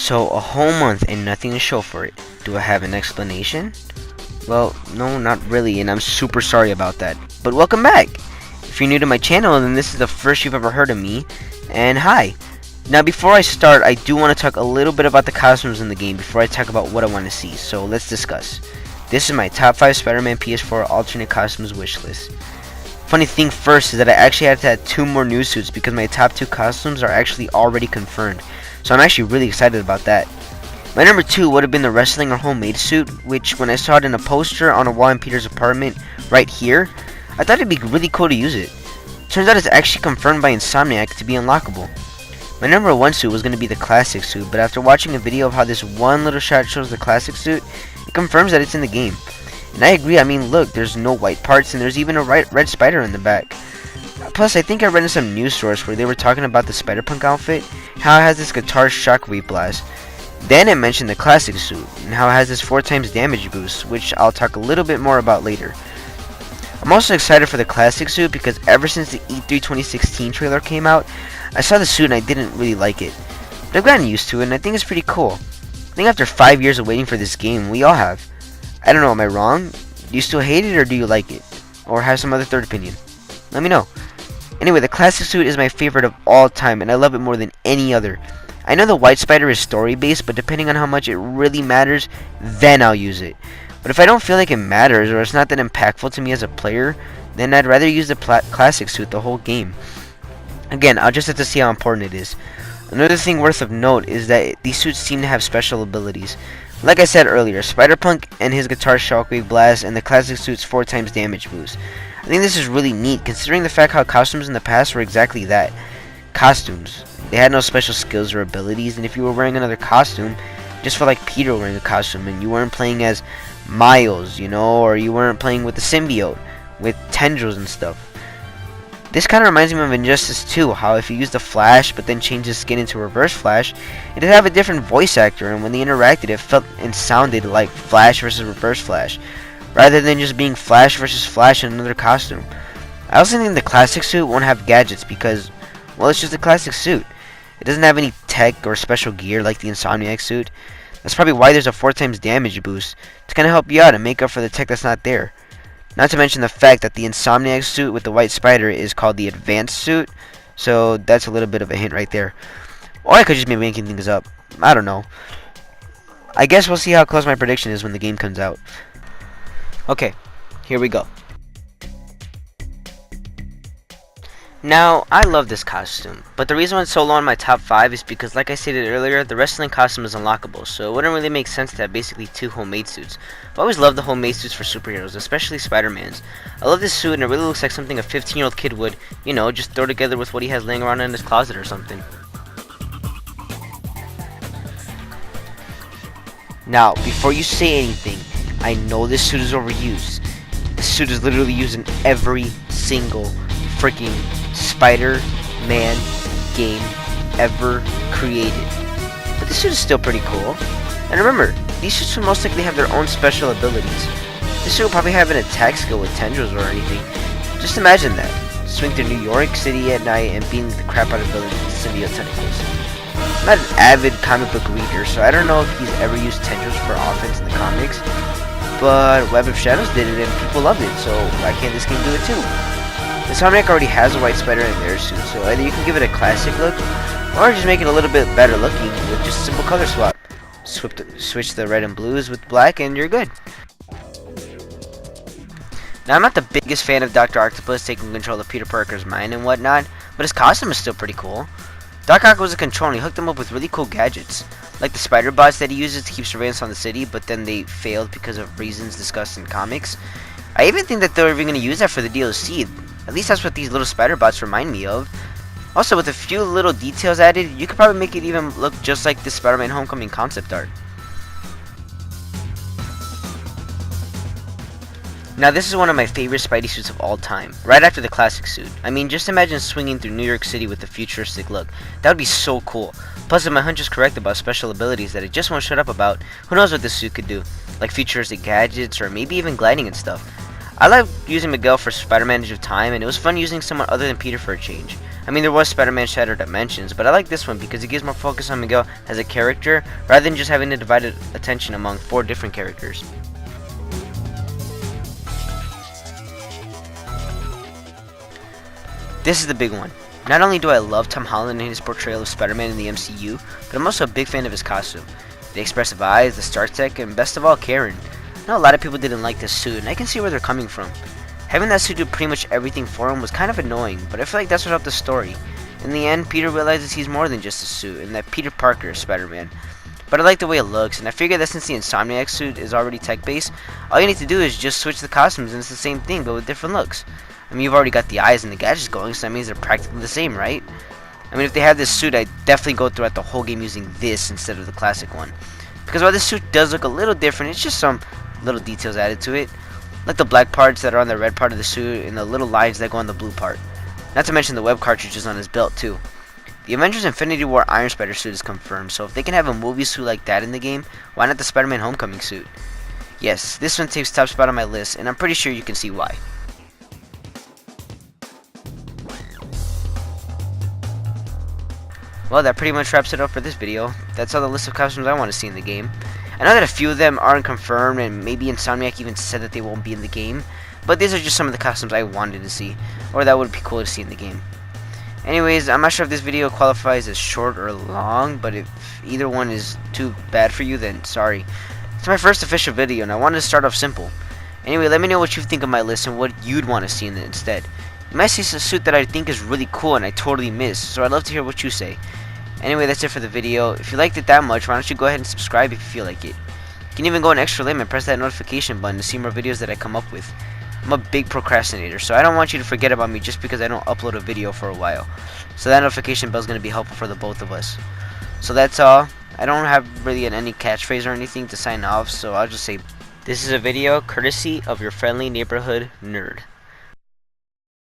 So, a whole month and nothing to show for it. Do I have an explanation? Well, no, not really, and I'm super sorry about that. But welcome back! If you're new to my channel, then this is the first you've ever heard of me, and hi! Now, before I start, I do want to talk a little bit about the costumes in the game before I talk about what I want to see, so let's discuss. This is my top 5 Spider-Man PS4 alternate costumes wish list. Funny thing first is that I actually had to add 2 more new suits because my top 2 costumes are actually already confirmed. So I'm actually really excited about that. My number 2 would have been the wrestling or homemade suit, which when I saw it in a poster on a wall in Peter's apartment right here, I thought it'd be really cool to use it. Turns out it's actually confirmed by Insomniac to be unlockable. My number 1 suit was going to be the classic suit, but after watching a video of how this one little shot shows the classic suit, it confirms that it's in the game. And I agree, I mean look, there's no white parts and there's even a red spider in the back. Plus, I think I read in some news source where they were talking about the Spider-Punk outfit, how it has this guitar shockwave blast. Then it mentioned the classic suit, and how it has this 4 times damage boost, which I'll talk a little bit more about later. I'm also excited for the classic suit because ever since the E3 2016 trailer came out, I saw the suit and I didn't really like it. But I've gotten used to it and I think it's pretty cool. I think after 5 years of waiting for this game, we all have. I don't know, am I wrong? Do you still hate it or do you like it? Or have some other third opinion? Let me know. Anyway, the classic suit is my favorite of all time, and I love it more than any other. I know the White Spider is story-based, but depending on how much it really matters, then I'll use it. But if I don't feel like it matters, or it's not that impactful to me as a player, then I'd rather use the classic suit the whole game. Again, I'll just have to see how important it is. Another thing worth of note is that these suits seem to have special abilities. Like I said earlier, Spider-Punk and his guitar shockwave blast, and the classic suit's 4 times damage boost. I think this is really neat, considering the fact how costumes in the past were exactly that. Costumes. They had no special skills or abilities, and if you were wearing another costume, it just felt like Peter wearing a costume, and you weren't playing as Miles, you know, or you weren't playing with the symbiote, with tendrils and stuff. This kind of reminds me of Injustice 2, how if you use the Flash, but then change his skin into Reverse Flash, it did have a different voice actor, and when they interacted, it felt and sounded like Flash versus Reverse Flash, rather than just being Flash versus Flash in another costume. I also think the classic suit won't have gadgets because, well, it's just a classic suit. It doesn't have any tech or special gear like the Insomniac suit. That's probably why there's a 4 times damage boost, to kind of help you out and make up for the tech that's not there. Not to mention the fact that the Insomniac suit with the White Spider is called the Advanced suit, so that's a little bit of a hint right there. Or I could just be making things up. I don't know. I guess we'll see how close my prediction is when the game comes out. Okay, here we go. Now, I love this costume, but the reason why it's so low in my top 5 is because, like I stated earlier, the wrestling costume is unlockable, so it wouldn't really make sense to have basically 2 homemade suits. I've always loved the homemade suits for superheroes, especially Spider-Man's. I love this suit and it really looks like something a 15-year-old kid would, you know, just throw together with what he has laying around in his closet or something. Now, before you say anything, I know this suit is overused. This suit is literally used in every single freaking Spider-Man game ever created. But this suit is still pretty cool. And remember, these suits will most likely have their own special abilities. This suit will probably have an attack skill with tendrils or anything. Just imagine that. Swing through New York City at night and beating the crap out of villains with symbiote tentacles. I'm not an avid comic book reader, so I don't know if he's ever used tendrils for offense in the comics. But Web of Shadows did it and people loved it, so why can't this game do it too? Insomniac already has a White Spider in their suit, so either you can give it a classic look, or just make it a little bit better looking with just a simple color swap. Switch the red and blues with black and you're good. Now, I'm not the biggest fan of Dr. Octopus taking control of Peter Parker's mind and whatnot, but his costume is still pretty cool. Doc Ock was a control and he hooked him up with really cool gadgets, like the spider bots that he uses to keep surveillance on the city, but then they failed because of reasons discussed in comics. I even think that they're even going to use that for the DLC. At least that's what these little spider bots remind me of. Also, with a few little details added, you could probably make it even look just like the Spider-Man Homecoming concept art. Now, this is one of my favorite Spidey suits of all time, right after the classic suit. I mean, just imagine swinging through New York City with a futuristic look. That would be so cool. Plus, if my hunch is correct about special abilities that I just won't shut up about, who knows what this suit could do, like futuristic gadgets or maybe even gliding and stuff. I like using Miguel for Spider-Man Edge of Time, and it was fun using someone other than Peter for a change. I mean, there was Spider-Man Shattered Dimensions, but I like this one because it gives more focus on Miguel as a character rather than just having to divide attention among 4 different characters. This is the big one. Not only do I love Tom Holland and his portrayal of Spider-Man in the MCU, but I'm also a big fan of his costume. The expressive eyes, the star tech, and best of all, Karen. I know a lot of people didn't like this suit, and I can see where they're coming from. Having that suit do pretty much everything for him was kind of annoying, but I feel like that's what helped the story. In the end, Peter realizes he's more than just a suit, and that Peter Parker is Spider-Man. But I like the way it looks, and I figure that since the Insomniac suit is already tech-based, all you need to do is just switch the costumes and it's the same thing, but with different looks. I mean, you've already got the eyes and the gadgets going, so that means they're practically the same, right? I mean, if they have this suit, I'd definitely go throughout the whole game using this instead of the classic one. Because while this suit does look a little different, it's just some little details added to it. Like the black parts that are on the red part of the suit and the little lines that go on the blue part. Not to mention the web cartridges on his belt too. The Avengers Infinity War Iron Spider suit is confirmed, so if they can have a movie suit like that in the game, why not the Spider-Man Homecoming suit? Yes, this one takes top spot on my list, and I'm pretty sure you can see why. Well, that pretty much wraps it up for this video. That's all the list of costumes I want to see in the game. I know that a few of them aren't confirmed, and maybe Insomniac even said that they won't be in the game, but these are just some of the costumes I wanted to see, or that would be cool to see in the game. Anyways, I'm not sure if this video qualifies as short or long, but if either one is too bad for you, then sorry. It's my first official video, and I wanted to start off simple. Anyway, let me know what you think of my list and what you'd want to see in it instead. You might see a suit that I think is really cool and I totally missed, so I'd love to hear what you say. Anyway, that's it for the video. If you liked it that much, why don't you go ahead and subscribe if you feel like it. You can even go an extra limit and press that notification button to see more videos that I come up with. I'm a big procrastinator, so I don't want you to forget about me just because I don't upload a video for a while. So that notification bell is going to be helpful for the both of us. So that's all. I don't have really any catchphrase or anything to sign off, so I'll just say, this is a video courtesy of your friendly neighborhood nerd.